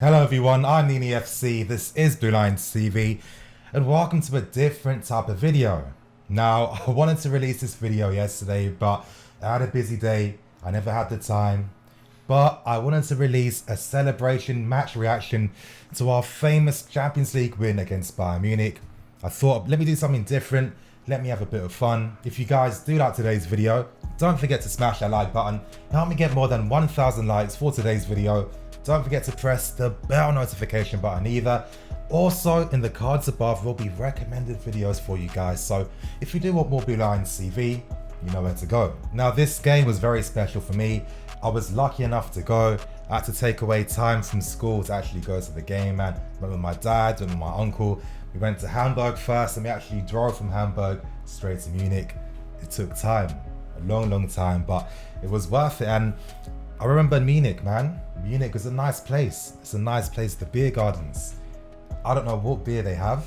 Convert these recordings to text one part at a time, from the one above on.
Hello everyone, I'm Nini FC, this is Blue Lions TV, and welcome to a different type of video. Now, I wanted to release this video yesterday, but I had a busy day, I never had the time, but I wanted to release a celebration match reaction to our famous Champions League win against Bayern Munich. I thought, let me do something different, let me have a bit of fun. If you guys do like today's video, don't forget to smash that like button, help me get more than 1,000 likes for today's video. Don't forget to press the bell notification button either. Also, in the cards above will be recommended videos for you guys. So if you do want more Blue Lions TV, you know where to go. Now, this game was very special for me. I was lucky enough to go. I had to take away time from school to actually go to the game, man. Went with my dad, went with my uncle. We went to Hamburg first and we actually drove from Hamburg straight to Munich. It took time, a long time, but it was worth it. And I remember Munich, man. Munich is a nice place. It's a nice place, the beer gardens. I don't know what beer they have,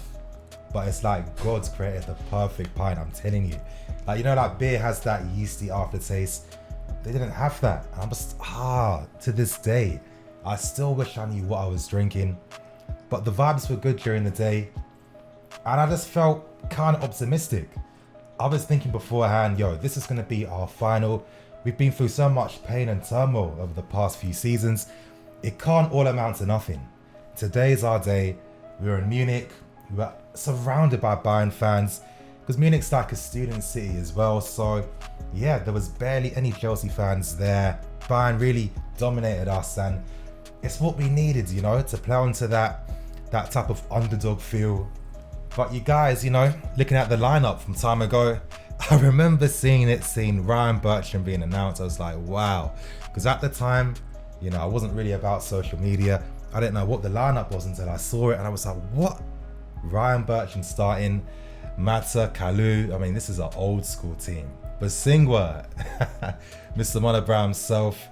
but it's like God's created the perfect pint, I'm telling you. Like, you know, like beer has that yeasty aftertaste. They didn't have that. And I'm just, to this day, I still wish I knew what I was drinking. But the vibes were good during the day. And I just felt kind of optimistic. I was thinking beforehand, yo, this is going to be our final. We've been through so much pain and turmoil over the past few seasons. It can't all amount to nothing. Today's our day. We're in Munich. We're surrounded by Bayern fans because Munich's like a student city as well. So yeah, there was barely any Chelsea fans there. Bayern really dominated us and it's what we needed, you know, to play onto that type of underdog feel. But you guys, you know, looking at the lineup from time ago, I remember seeing Ryan Bertrand being announced. I was like, wow. Because at the time, you know, I wasn't really about social media. I didn't know what the lineup was until I saw it. And I was like, what? Ryan Bertrand starting, Mata, Kalu. I mean, this is an old school team. Basingwa, Mr. Monobrow himself.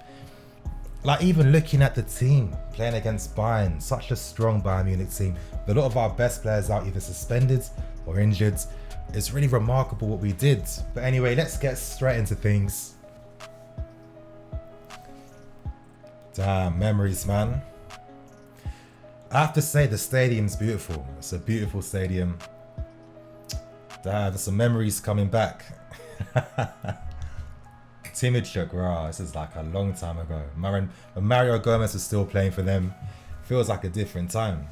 Like, even looking at the team playing against Bayern, such a strong Bayern Munich team. A lot of our best players out either suspended or injured. It's really remarkable what we did. But anyway, let's get straight into things. Damn, memories, man. I have to say the stadium's beautiful. It's a beautiful stadium. Damn, there's some memories coming back. Timidchuk, wow, this is like a long time ago. When Mario Gomez was still playing for them, feels like a different time.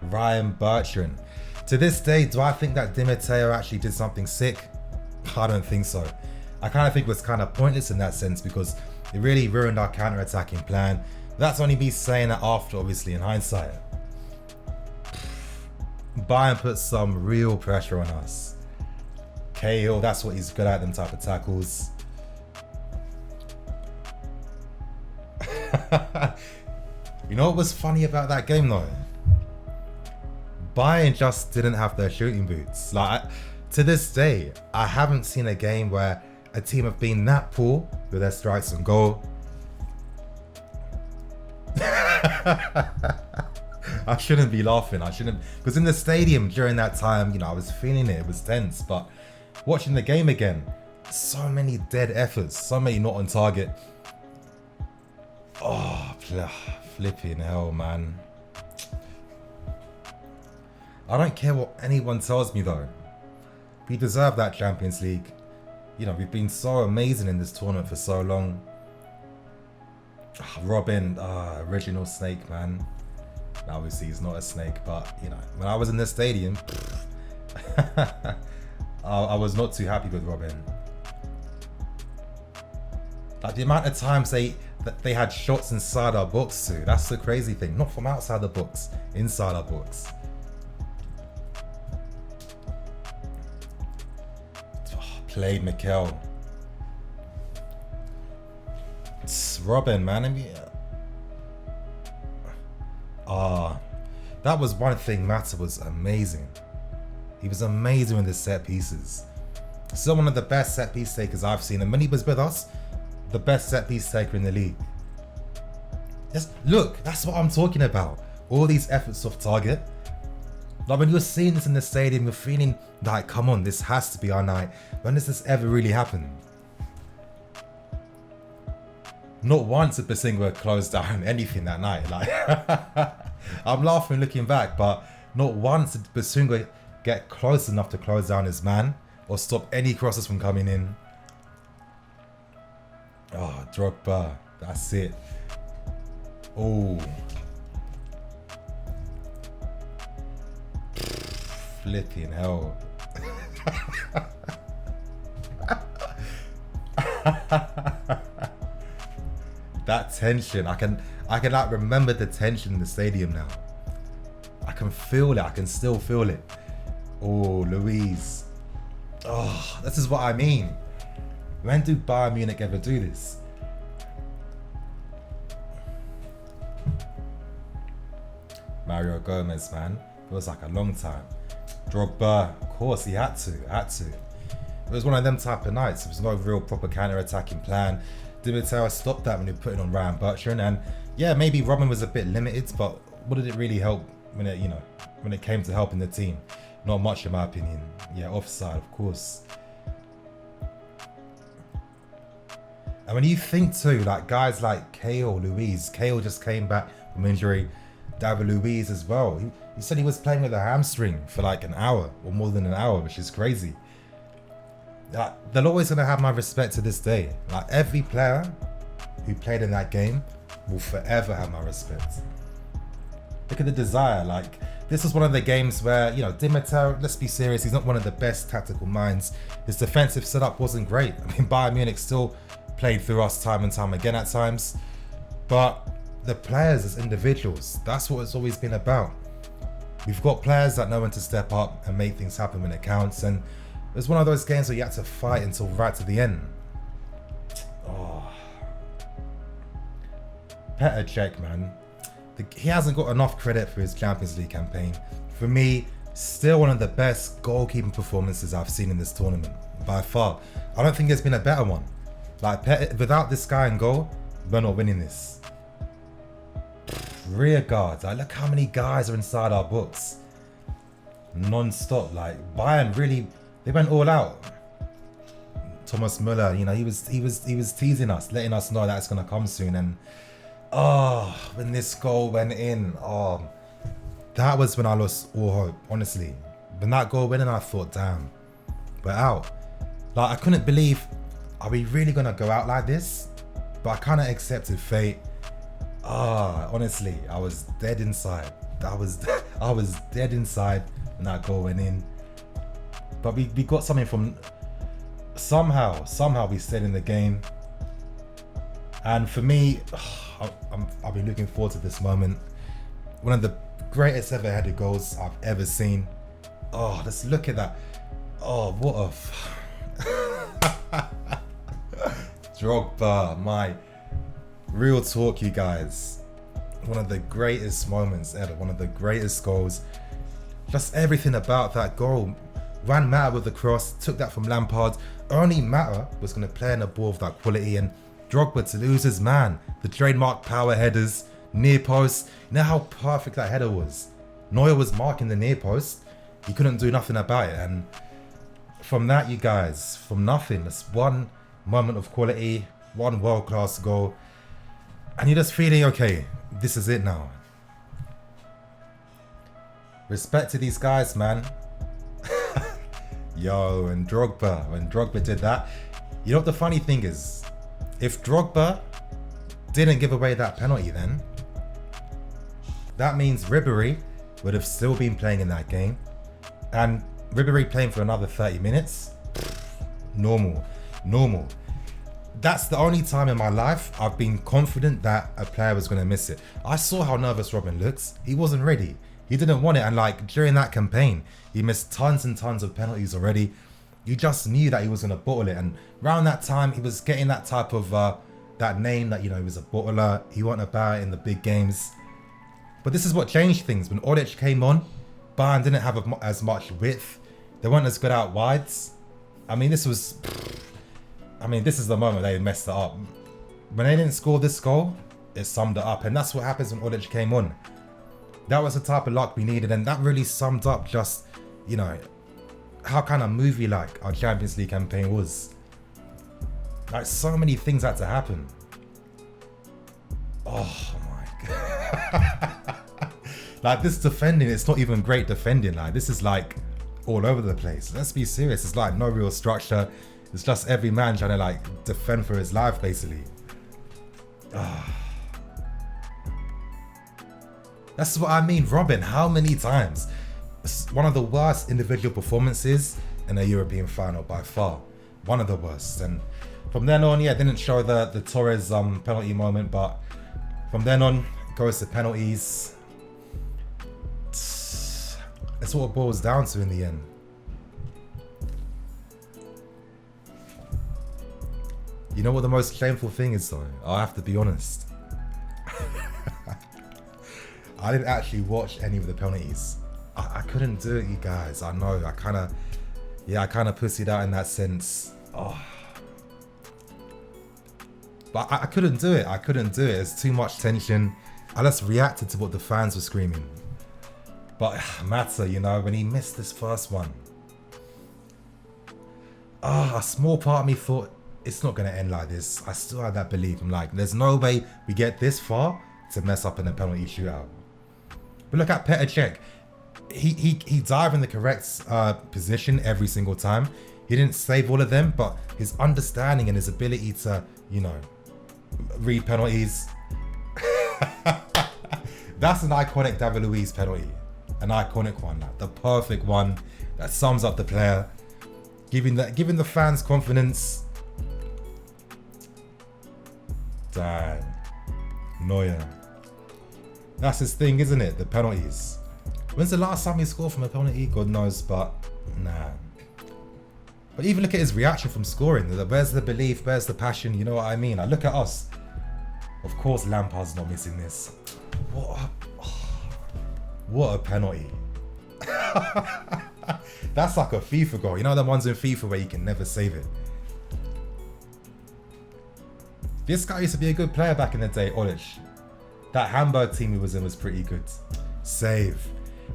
Ryan Bertrand. To this day, do I think that Di Matteo actually did something sick? I don't think so. I kind of think it was kind of pointless in that sense because it really ruined our counter-attacking plan. That's only me saying that after, obviously, in hindsight. Bayern put some real pressure on us. Cahill, that's what he's good at, them type of tackles. You know what was funny about that game though? Bayern just didn't have their shooting boots. Like, to this day, I haven't seen a game where a team have been that poor with their strikes on goal. I shouldn't be laughing. I shouldn't, because in the stadium during that time, you know, I was feeling it. It was tense. But watching the game again, so many dead efforts, so many not on target. Oh, flipping hell, man. I don't care what anyone tells me though. We deserve that Champions League. You know, we've been so amazing in this tournament for so long. Robin, original snake, man. Obviously he's not a snake, but you know, when I was in the stadium, I was not too happy with Robin. Like the amount of times they had shots inside our box too. That's the crazy thing. Not from outside the box, inside our box. Played Mikel. It's Robin, man. I mean, that was one thing. Mata was amazing. He was amazing with his set pieces. Still one of the best set piece takers I've seen. And when he was with us, the best set piece taker in the league. Just look, that's what I'm talking about. All these efforts off target. Like when you're seeing this in the stadium, you're feeling like, come on, this has to be our night. When does this ever really happen? Not once did Basinga close down anything that night. Like, I'm laughing looking back, but not once did Basinga get close enough to close down his man or stop any crosses from coming in. Oh, Drogba, that's it. Oh. Flipping hell. That tension, I can like remember the tension in the stadium now. I can feel it, I can still feel it. Oh, Luiz. Oh, this is what I mean. When do Bayern Munich ever do this? Mario Gomez, man. Feels like a long time. Drogba, of course, he had to. It was one of them type of nights. There was no real proper counter-attacking plan. Di Matteo stopped that when he put it on Ryan Bertrand, and yeah, maybe Robin was a bit limited, but what did it really help when it came to helping the team? Not much, in my opinion. Yeah, offside, of course. And when you think too, like guys like Cahill, Luiz, Cahill just came back from injury. David Luiz as well. He said he was playing with a hamstring for like an hour or more than an hour, which is crazy. They're always going to have my respect to this day. Like every player who played in that game will forever have my respect. Look at the desire. Like this was one of the games where, Di Matteo, let's be serious, he's not one of the best tactical minds. His defensive setup wasn't great. I mean, Bayern Munich still played through us time and time again at times. But the players as individuals, that's what it's always been about. We've got players that know when to step up and make things happen when it counts, and it was one of those games where you had to fight until right to the end. Oh. Petr Cech, man. He hasn't got enough credit for his Champions League campaign. For me, still one of the best goalkeeping performances I've seen in this tournament, by far. I don't think there's been a better one. Like, without this guy in goal, we're not winning this. Rear guards, like look how many guys are inside our books. Non-stop, like Bayern really, they went all out. Thomas Müller, he was teasing us, letting us know that it's gonna come soon. And when this goal went in, that was when I lost all hope, honestly. When that goal went in, I thought, damn, we're out. Like I couldn't believe, are we really gonna go out like this? But I kind of accepted fate. Honestly, I was dead inside. I was dead inside when that goal went in. But we got something from somehow we stayed in the game. And for me, I'll be looking forward to this moment. One of the greatest ever headed goals I've ever seen. Let's look at that. What a Drogba, my real talk, you guys. One of the greatest moments ever, one of the greatest goals. Just everything about that goal. Ran Mata with the cross, took that from Lampard. Only Mata was going to play in a ball of that quality, and Drogba to lose his man. The trademark power headers, near post. You know how perfect that header was? Neuer was marking the near post. He couldn't do nothing about it. And from that, you guys, from nothing, that's one moment of quality, one world-class goal. And you're just feeling, okay, this is it now. Respect to these guys, man. Yo, and Drogba, when Drogba did that, you know what the funny thing is? If Drogba didn't give away that penalty then, that means Ribéry would have still been playing in that game. And Ribéry playing for another 30 minutes? Normal. That's the only time in my life I've been confident that a player was going to miss it. I saw how nervous Robin looks. He wasn't ready. He didn't want it. And like during that campaign, he missed tons and tons of penalties already. You just knew that he was going to bottle it. And around that time, he was getting that type of, that name that, he was a bottler. He wasn't about it in the big games. But this is what changed things. When Olic came on, Bayern didn't have as much width. They weren't as good out wides. I mean, this is the moment they messed it up. When they didn't score this goal, it summed it up. And that's what happens when Olic came on. That was the type of luck we needed. And that really summed up just, how kind of movie-like our Champions League campaign was. Like, so many things had to happen. Oh my god. Like this defending, it's not even great defending. Like this is like all over the place. Let's be serious. It's like no real structure. It's just every man trying to like defend for his life basically. That's what I mean, Robin. How many times? It's one of the worst individual performances in a European final by far. One of the worst. And from then on, yeah, didn't show the Torres penalty moment, but from then on, it goes to penalties. That's what it boils down to in the end. You know what the most shameful thing is though? I'll have to be honest. I didn't actually watch any of the penalties. I couldn't do it, you guys. I know, I kind of pussied out in that sense. Oh. But I couldn't do it. I couldn't do it. There's too much tension. I just reacted to what the fans were screaming. But Mata, you know, when he missed this first one, a small part of me thought it's not going to end like this. I still had that belief. I'm like, there's no way we get this far to mess up in a penalty shootout. But look at Petr Cech. He dived in the correct position every single time. He didn't save all of them, but his understanding and his ability to, you know, read penalties. That's an iconic David Luiz penalty. An iconic one, like the perfect one that sums up the player, giving the fans confidence. Damn, Neuer. That's his thing, isn't it? The penalties. When's the last time he scored from a penalty? God knows, but nah. But even look at his reaction from scoring. Where's the belief? Where's the passion? You know what I mean? Like, look at us. Of course, Lampard's not missing this. What a penalty. That's like a FIFA goal. You know the ones in FIFA where you can never save it. This guy used to be a good player back in the day, Olic. That Hamburg team he was in was pretty good. Save.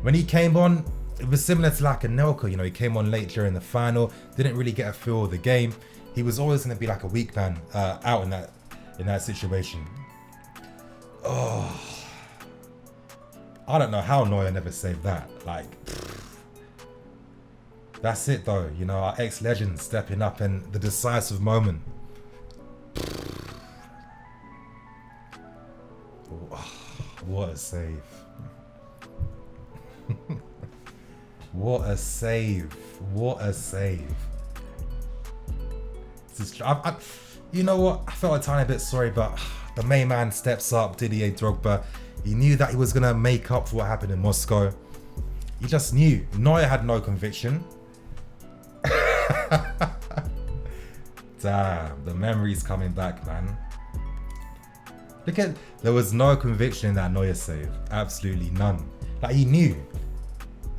When he came on, it was similar to like a Nelka, you know, he came on late during the final, didn't really get a feel of the game. He was always going to be like a weak man out in that situation. Oh, I don't know how Neuer never saved that. Like, that's it though, you know, our ex-legend stepping up in the decisive moment. What a save. What a save. What a save. You know what? I felt a tiny bit sorry, but the main man steps up, Didier Drogba. He knew that he was going to make up for what happened in Moscow. He just knew. Neuer had no conviction. Damn, the memory's coming back, man. Look at, there was no conviction in that Neuer save. Absolutely none. Like, he knew.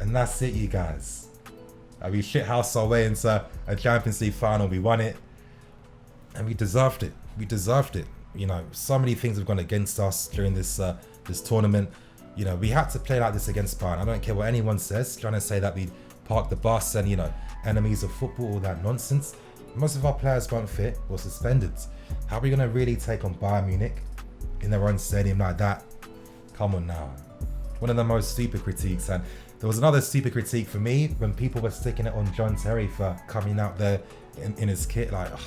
And that's it, you guys. We shithoused our way into a Champions League final. We won it. And we deserved it. We deserved it. You know, so many things have gone against us during this this tournament. You know, we had to play like this against Bayern. I don't care what anyone says, trying to say that we parked the bus and, you know, enemies of football, all that nonsense. Most of our players weren't fit or suspended. How are we going to really take on Bayern Munich in their own stadium like that? Come on now. One of the most stupid critiques. And there was another stupid critique for me when people were sticking it on John Terry for coming out there in his kit. Like, ugh.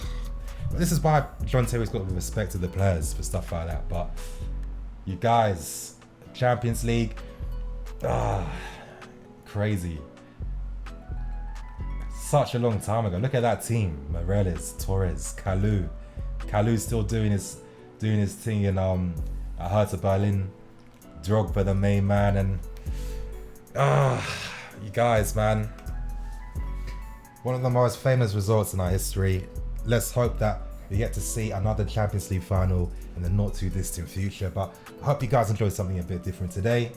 This is why John Terry's got the respect to the players for stuff like that. But you guys, Champions League, crazy. Such a long time ago. Look at that team: Morelos, Torres, Kalou. Kalou's still doing his thing in at Hertha Berlin. Drogba, the main man, and you guys, man. One of the most famous results in our history. Let's hope that we get to see another Champions League final in the not too distant future. But I hope you guys enjoyed something a bit different today.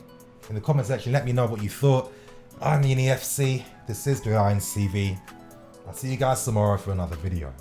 In the comment section, let me know what you thought. I'm Uni FC. This is Bayern CV. I'll see you guys tomorrow for another video.